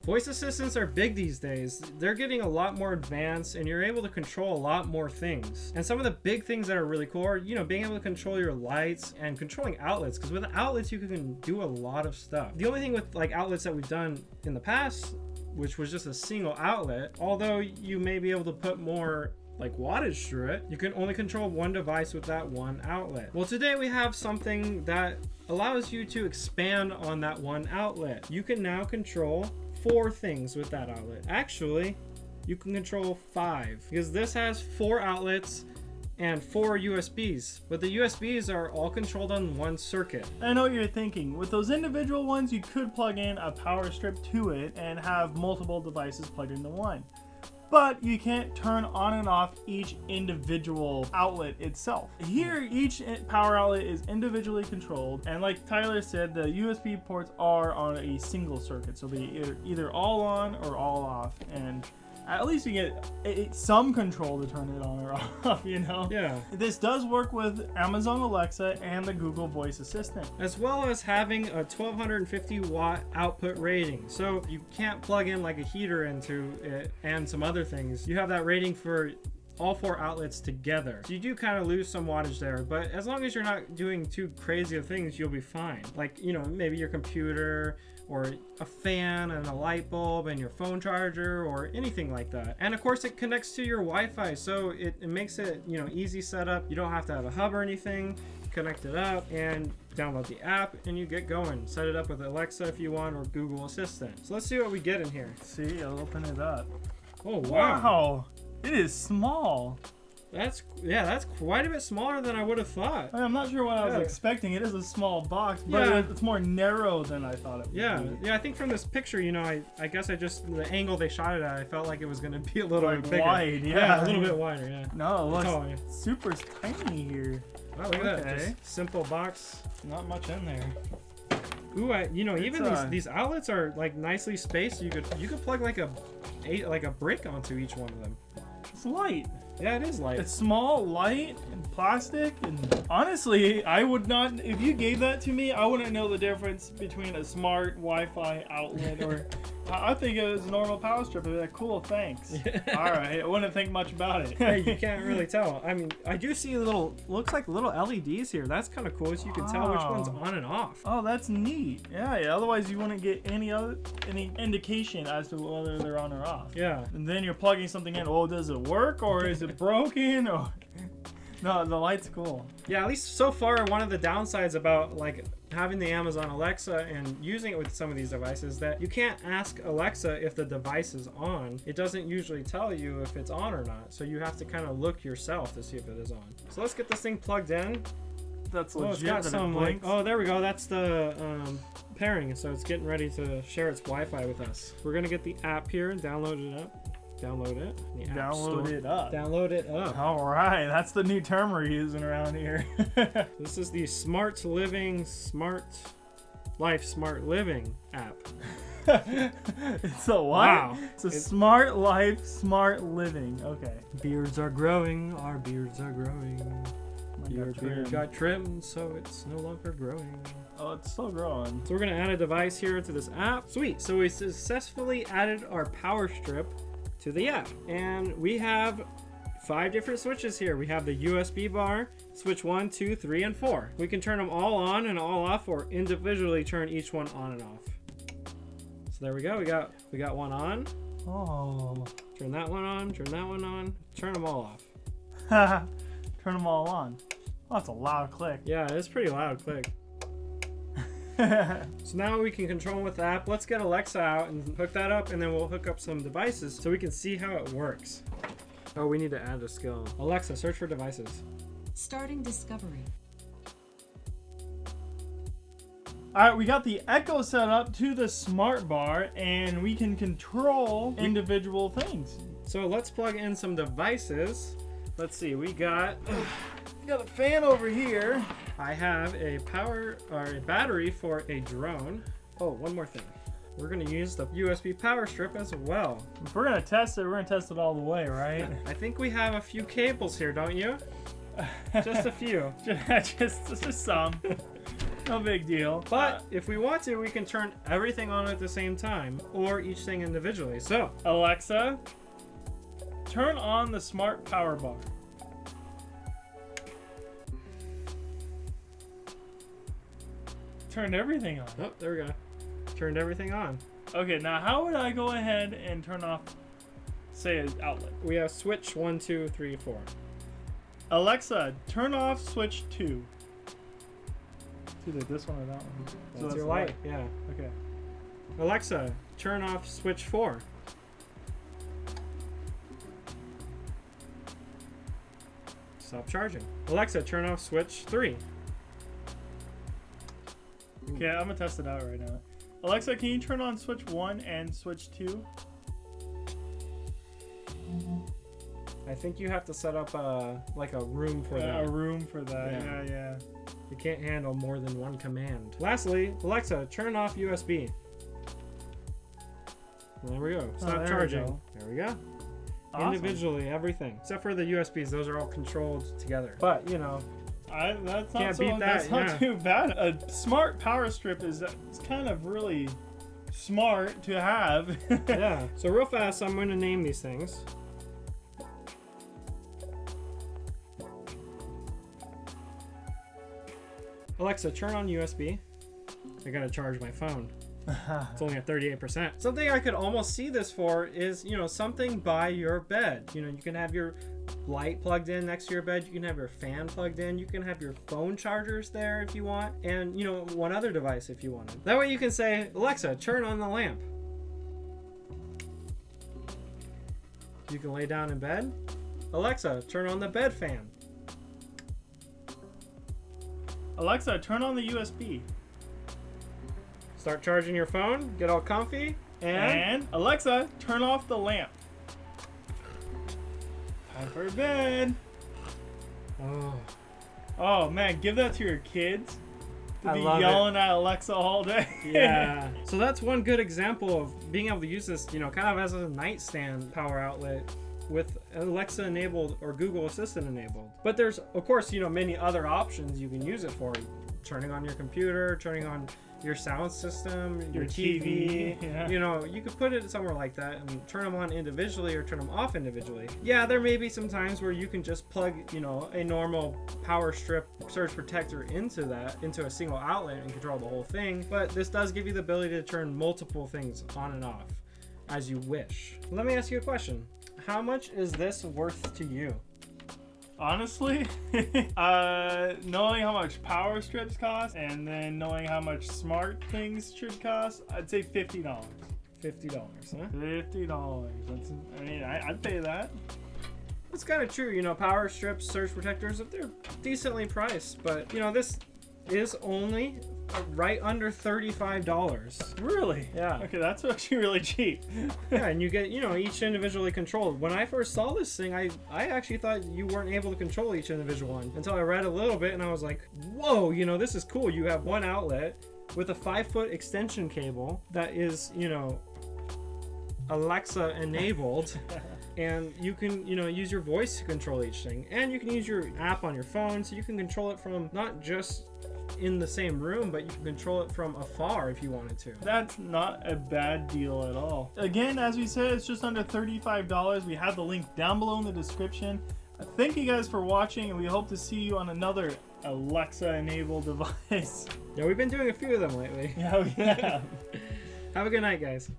Voice assistants are big these days. They're getting a lot more advanced and you're able to control a lot more things. And some of the big things that are really cool are, you know, being able to control your lights and controlling outlets, because with outlets you can do a lot of stuff. The only thing with like outlets that we've done in the past, which was just a single outlet, although you may be able to put more like wattage through it, you can only control one device with that one outlet. Well, today we have something that allows you to expand on that one outlet. You can now control 4 things with that outlet. Actually, you can control 5, because this has 4 outlets and 4 USBs, but the USBs are all controlled on one circuit. I know what you're thinking. With those individual ones, you could plug in a power strip to it and have multiple devices plugged into one. But you can't turn on and off each individual outlet itself. Here, each power outlet is individually controlled, and like Tyler said, the USB ports are on a single circuit, so they either all on or all off, and at least you get some control to turn it on or off, you know? Yeah. This does work with Amazon Alexa and the Google Voice Assistant. As well as having a 1250 watt output rating. So you can't plug in like a heater into it and some other things. You have that rating for all 4 outlets together. So you do kind of lose some wattage there, but as long as you're not doing too crazy of things, you'll be fine. Like, you know, maybe your computer or a fan and a light bulb and your phone charger or anything like that. And of course it connects to your Wi-Fi, so it makes it, you know, easy setup. You don't have to have a hub or anything. Connect it up and download the app and you get going. Set it up with Alexa if you want, or Google Assistant. So let's see what we get in here. See, I'll open it up. Oh wow. Wow, it is small. That's quite a bit smaller than I would have thought. I'm not sure what I was Yeah. expecting. It is a small box, but Yeah. it's more narrow than I thought it would Yeah, be. I think from this picture, you know, I guess the angle they shot it at, I felt like it was going to be a little Like bit bigger. wide, yeah. A little bit wider, yeah. No, it looks Oh, yeah. super tiny here. Wow, look at that. Okay. Just simple box. Not much in there. Ooh, you know, even It's, these outlets are like nicely spaced. You could plug like a brick onto each one of them. It's light. Yeah, it is light. It's small, light, and plastic. And honestly, I would not. If you gave that to me, I wouldn't know the difference between a smart Wi-Fi outlet or. I think it was a normal power strip. I'd be like, cool, thanks. All right, I wouldn't think much about it. Hey, you can't really tell. I mean, I do see looks like little LEDs here. That's kind of cool, so you can tell which one's on and off. Oh, that's neat. Yeah. Otherwise, you wouldn't get any indication as to whether they're on or off. Yeah. And then you're plugging something in. Oh, does it work or is it broken? Or no, the light's cool. Yeah, at least so far, one of the downsides about like having the Amazon Alexa and using it with some of these devices, that you can't ask Alexa if the device is on. It doesn't usually tell you if it's on or not, so you have to kind of look yourself to see if it is on. So let's get this thing plugged in. That's Oh, it's legit. got that it some like, blinks. oh, there we go. That's the pairing, so it's getting ready to share its Wi-Fi with us. We're gonna get the app here and download it up. Download it. The App Download Store. it up. Download it up. All right, that's the new term we're using around here. This is the Smart Life Smart Living app. It's a what? Wow. It's a smart life, smart living. Okay. Beards are growing. Our beards are growing. Your beard trimmed. got trimmed, so it's no longer growing. Oh, it's still growing. So we're gonna add a device here to this app. Sweet. So we successfully added our power strip to the app, and we have 5 different switches here. We have the USB bar, switch 1, 2, 3, and 4. We can turn them all on and all off, or individually turn each one on and off. So there we go. We got one on. Oh. Turn that one on. Turn that one on. Turn them all off. Turn them all on. Oh, that's a loud click. Yeah, it's pretty loud click. So now we can control them with the app. Let's get Alexa out and hook that up, and then we'll hook up some devices so we can see how it works. Oh, we need to add a skill. Alexa, search for devices. Starting discovery. All right, we got the Echo set up to the smart bar, and we can control individual things. So let's plug in some devices. Let's see, we got a fan over here. I have a battery for a drone. Oh, one more thing. We're gonna use the USB power strip as well. If we're gonna test it, we're gonna test it all the way, right? I think we have a few cables here, don't you? Just a few. just some. No big deal. But if we want to, we can turn everything on at the same time or each thing individually. So, Alexa, turn on the smart power bar. Turned everything on. oh, there we go. Turned everything on. Okay, now how would I go ahead and turn off, say, an outlet? We have switch 1, 2, 3, 4. Alexa, turn off switch 2. It's either this one or that one. That's your the light, yeah. Okay. Alexa, turn off switch 4. Stop charging. Alexa, turn off switch 3. Okay, I'm gonna test it out right now. Alexa, can you turn on switch 1 and switch 2? I think you have to set up like a room for that. A room for that. Yeah. You can't handle more than one command. Lastly, Alexa, turn off USB. There we go. Stop there we charging. go. There we go. Awesome. Individually, everything except for the USBs. Those are all controlled together. But you know, That's Can't not beat that, That's not yeah. too bad. A smart power strip is it's kind of really smart to have. yeah. So real fast, I'm going to name these things. Alexa, turn on USB. I gotta charge my phone. It's only at 38%. Something I could almost see this for is, you know, something by your bed. You know, you can have your light plugged in next to your bed. You can have your fan plugged in. You can have your phone chargers there if you want. And, you know, one other device if you wanted. That way you can say, Alexa, turn on the lamp. You can lay down in bed. Alexa, turn on the bed fan. Alexa, turn on the USB. Start charging your phone, get all comfy, And Alexa, turn off the lamp. Time for bed. oh, Oh man, give that to your kids. To I be love yelling at Alexa all day. yeah. So that's one good example of being able to use this, you know, kind of as a nightstand power outlet with Alexa enabled or Google Assistant enabled. But there's, of course, you know, many other options you can use it for. Turning on your computer, turning on your sound system, your TV. Yeah. You know, you could put it somewhere like that and turn them on individually or turn them off individually. Yeah, there may be some times where you can just plug, you know, a normal power strip surge protector into a single outlet and control the whole thing. But this does give you the ability to turn multiple things on and off as you wish. Let me ask you a question. How much is this worth to you? Honestly, knowing how much power strips cost and then knowing how much smart things should cost, I'd say $50. $50, huh? $50. That's, I mean, I'd pay that. It's kind of true, you know, power strips, surge protectors, they're decently priced, but you know, this is only right under $35. Really? Yeah. Okay, that's actually really cheap. Yeah, and you get, you know, each individually controlled. When I first saw this thing, I actually thought you weren't able to control each individual one until I read a little bit and I was like, whoa, you know, this is cool. You have one outlet with a 5-foot extension cable that is, you know, Alexa enabled. And you can, you know, use your voice to control each thing. And you can use your app on your phone, so you can control it from not just in the same room, but you can control it from afar if you wanted to. That's not a bad deal at all. Again, as we said, it's just under $35. We have the link down below in the description. Thank you guys for watching, and we hope to see you on another Alexa-enabled device. Yeah, we've been doing a few of them lately. Yeah, we have. Have a good night, guys.